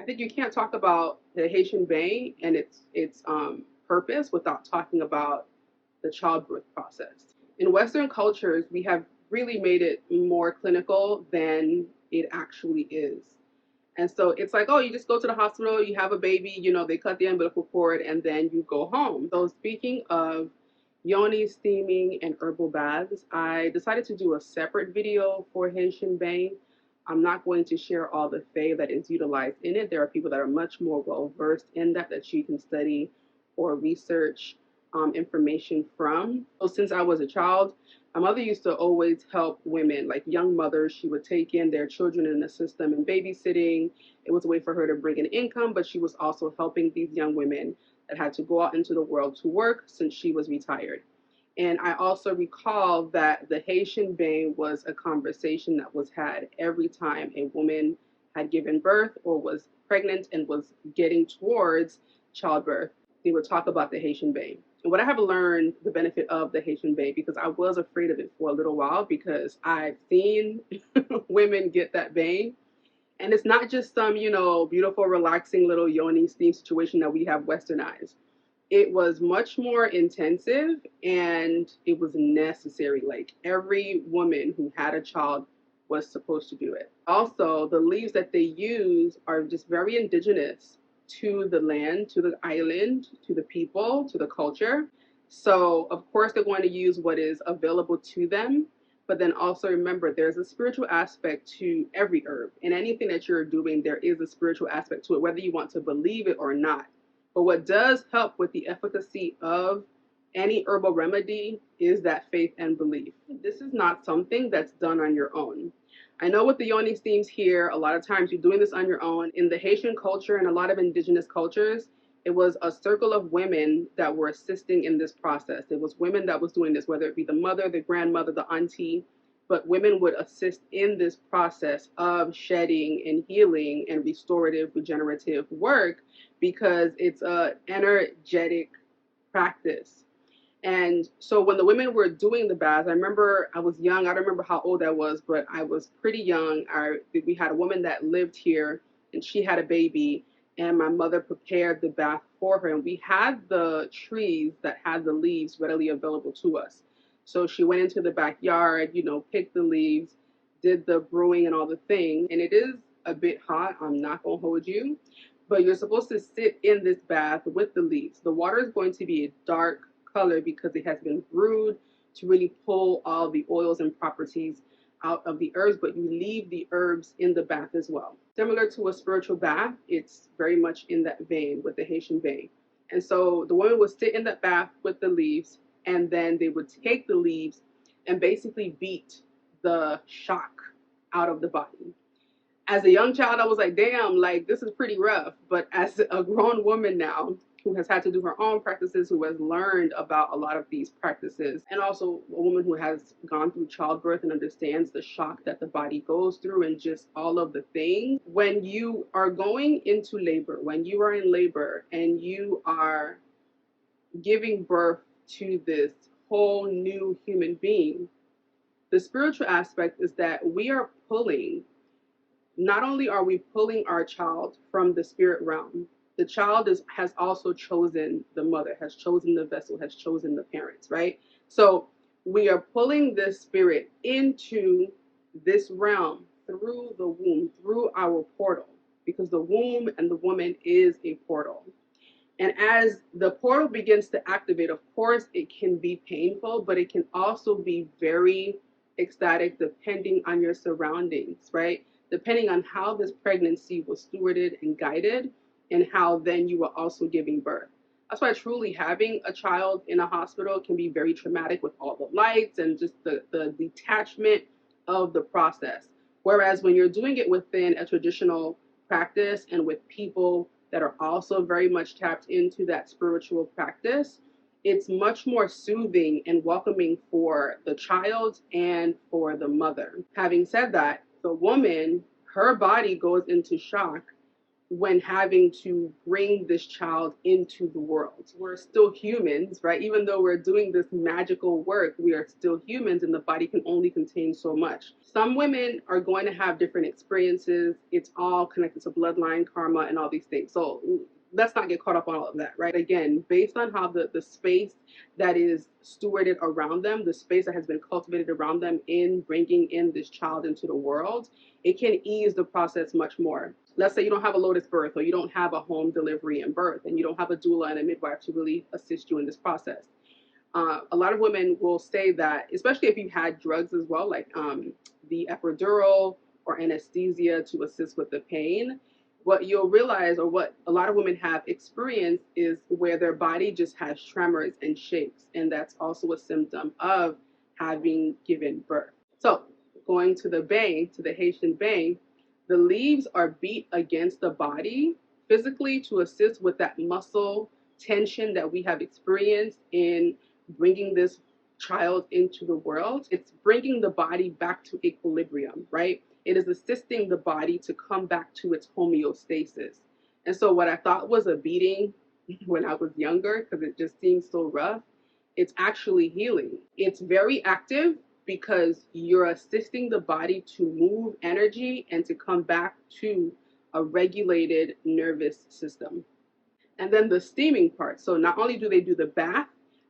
I think you can't talk about the Haitian bain and its purpose without talking about the childbirth process. In Western cultures, we have really made it more clinical than it actually is. And so it's like, oh, you just go to the hospital, you have a baby, they cut the umbilical cord, and then you go home. So speaking of yoni steaming and herbal baths, I decided to do a separate video for Haitian bain. I'm not going to share all the fae that is utilized in it. There are people that are much more well versed in that you can study or research information from. So since I was a child, my mother used to always help women, like young mothers. She would take in their children in the system and babysitting. It was a way for her to bring in income, but she was also helping these young women that had to go out into the world to work since she was retired. And I also recall that the Haitian bain was a conversation that was had every time a woman had given birth or was pregnant and was getting towards childbirth. They would talk about the Haitian bain. And what I have learned the benefit of the Haitian bain, because I was afraid of it for a little while because I've seen women get that bain. And it's not just some, beautiful, relaxing little yoni steam situation that we have westernized. It was much more intensive and it was necessary. Like every woman who had a child was supposed to do it. Also, the leaves that they use are just very indigenous to the land, to the island, to the people, to the culture. So, of course, they're going to use what is available to them. But then also remember, there's a spiritual aspect to every herb. And anything that you're doing, there is a spiritual aspect to it, whether you want to believe it or not. But what does help with the efficacy of any herbal remedy is that faith and belief. This is not something that's done on your own. I know with the yoni steams here, a lot of times you're doing this on your own. In the Haitian culture and a lot of indigenous cultures, it was a circle of women that were assisting in this process. It was women that was doing this, whether it be the mother, the grandmother, the auntie, but women would assist in this process of shedding and healing and restorative, regenerative work because it's a energetic practice. And so when the women were doing the baths, I remember I was young. I don't remember how old I was, but I was pretty young. We had a woman that lived here and she had a baby and my mother prepared the bath for her. And we had the trees that had the leaves readily available to us. So she went into the backyard, picked the leaves, did the brewing and all the thing. And it is a bit hot. I'm not going to hold you. But you're supposed to sit in this bath with the leaves. The water is going to be a dark color because it has been brewed to really pull all the oils and properties out of the herbs, but you leave the herbs in the bath as well. Similar to a spiritual bath, it's very much in that vein with the Haitian bain. And so the woman would sit in that bath with the leaves, and then they would take the leaves and basically beat the shock out of the body. As a young child, I was like, damn, like this is pretty rough. But as a grown woman now, who has had to do her own practices, who has learned about a lot of these practices, and also a woman who has gone through childbirth and understands the shock that the body goes through and just all of the things. When you are going into labor, when you are in labor and you are giving birth to this whole new human being, the spiritual aspect is that we are pulling, not only are we pulling our child from the spirit realm, the child has also chosen the mother, has chosen the vessel, has chosen the parents, right? So we are pulling this spirit into this realm through the womb, through our portal, because the womb and the woman is a portal. And as the portal begins to activate, of course, it can be painful, but it can also be very ecstatic depending on your surroundings, right? Depending on how this pregnancy was stewarded and guided, and how then you are also giving birth. That's why truly having a child in a hospital can be very traumatic with all the lights and just the detachment of the process. Whereas when you're doing it within a traditional practice and with people that are also very much tapped into that spiritual practice, it's much more soothing and welcoming for the child and for the mother. Having said that, the woman, her body goes into shock when having to bring this child into the world. We're still humans, right? Even though we're doing this magical work, we are still humans and the body can only contain so much. Some women are going to have different experiences. It's all connected to bloodline, karma, and all these things. So let's not get caught up on all of that, right? Again, based on how the space that is stewarded around them, the space that has been cultivated around them in bringing in this child into the world, it can ease the process much more. Let's say you don't have a lotus birth, or you don't have a home delivery and birth, and you don't have a doula and a midwife to really assist you in this process. A lot of women will say that, especially if you've had drugs as well, like the epidural or anesthesia to assist with the pain, what you'll realize, or what a lot of women have experienced, is where their body just has tremors and shakes. And that's also a symptom of having given birth. So, going to the bain, to the Haitian bain, the leaves are beat against the body physically to assist with that muscle tension that we have experienced in bringing this child into the world. It's bringing the body back to equilibrium, right? It is assisting the body to come back to its homeostasis. And so, what I thought was a beating when I was younger, because it just seemed so rough, it's actually healing. It's very active because you're assisting the body to move energy and to come back to a regulated nervous system. And then the steaming part. So, not only do they do the bath,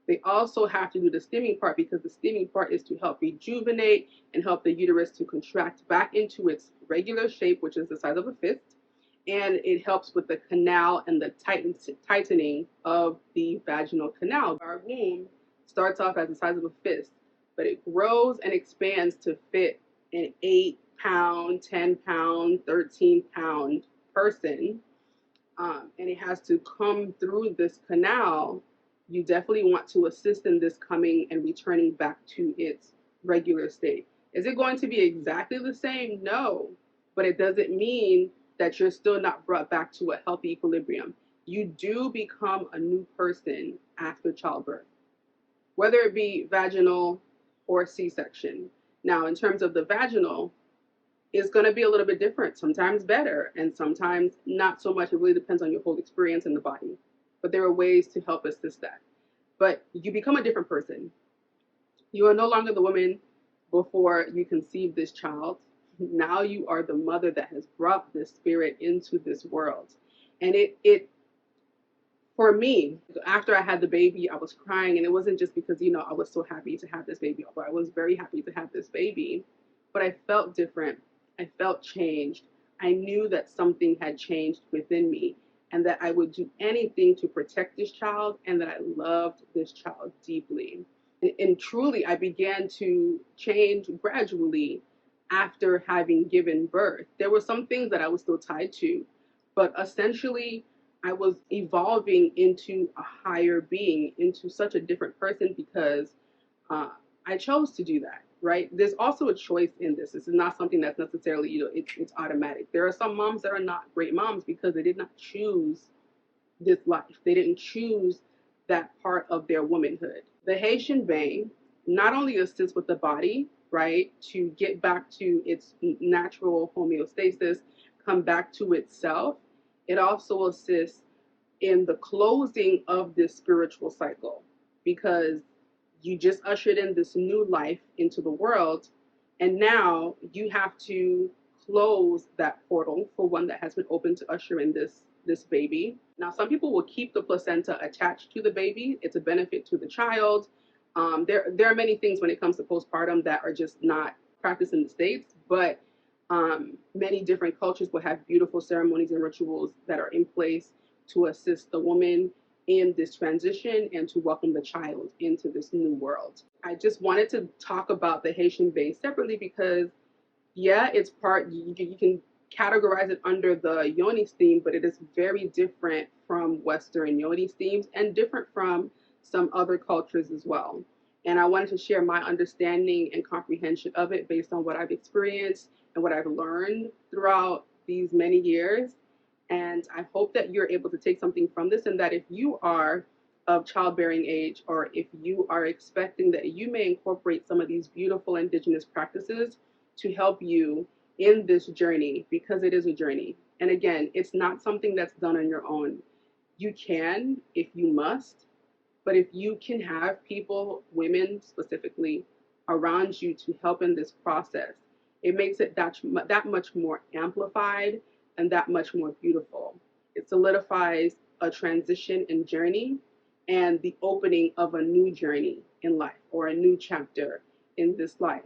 they also have to do the steaming part, because the steaming part is to help rejuvenate and help the uterus to contract back into its regular shape, which is the size of a fist. And it helps with the canal and the tightening of the vaginal canal. Our womb starts off as the size of a fist, but it grows and expands to fit an 8-pound, 10-pound, 13-pound person. And it has to come through this canal. You definitely want to assist in this coming and returning back to its regular state. Is it going to be exactly the same? No, but it doesn't mean that you're still not brought back to a healthy equilibrium. You do become a new person after childbirth, whether it be vaginal or C-section. Now, in terms of the vaginal, it's going to be a little bit different, sometimes better and sometimes not so much. It really depends on your whole experience in the body. But there are ways to help assist that. But you become a different person. You are no longer the woman before you conceived this child. Now you are the mother that has brought this spirit into this world. And it for me, after I had the baby, I was crying, and it wasn't just because, I was so happy to have this baby, although I was very happy to have this baby, but I felt different. I felt changed. I knew that something had changed within me, and that I would do anything to protect this child, and that I loved this child deeply. And truly, I began to change gradually after having given birth. There were some things that I was still tied to, but essentially, I was evolving into a higher being, into such a different person, because I chose to do that, right? There's also a choice in this. This is not something that's necessarily, it's automatic. There are some moms that are not great moms because they did not choose this life. They didn't choose that part of their womanhood. The Haitian bain not only assists with the body, right, to get back to its natural homeostasis, come back to itself, it also assists in the closing of this spiritual cycle, because you just ushered in this new life into the world, and now you have to close that portal for one that has been open to usher in this baby. Now, some people will keep the placenta attached to the baby. It's a benefit to the child. There are many things when it comes to postpartum that are just not practiced in the States, but many different cultures will have beautiful ceremonies and rituals that are in place to assist the woman in this transition and to welcome the child into this new world. I just wanted to talk about the Haitian bain separately because, yeah, it's part, you can categorize it under the yoni steam, but it is very different from Western yoni steams and different from some other cultures as well. And I wanted to share my understanding and comprehension of it based on what I've experienced and what I've learned throughout these many years. And I hope that you're able to take something from this, and that if you are of childbearing age, or if you are expecting, that you may incorporate some of these beautiful indigenous practices to help you in this journey, because it is a journey. And again, it's not something that's done on your own. You can if you must, but if you can have people, women specifically, around you to help in this process, it makes it that much more amplified and that much more beautiful. It solidifies a transition and journey and the opening of a new journey in life or a new chapter in this life.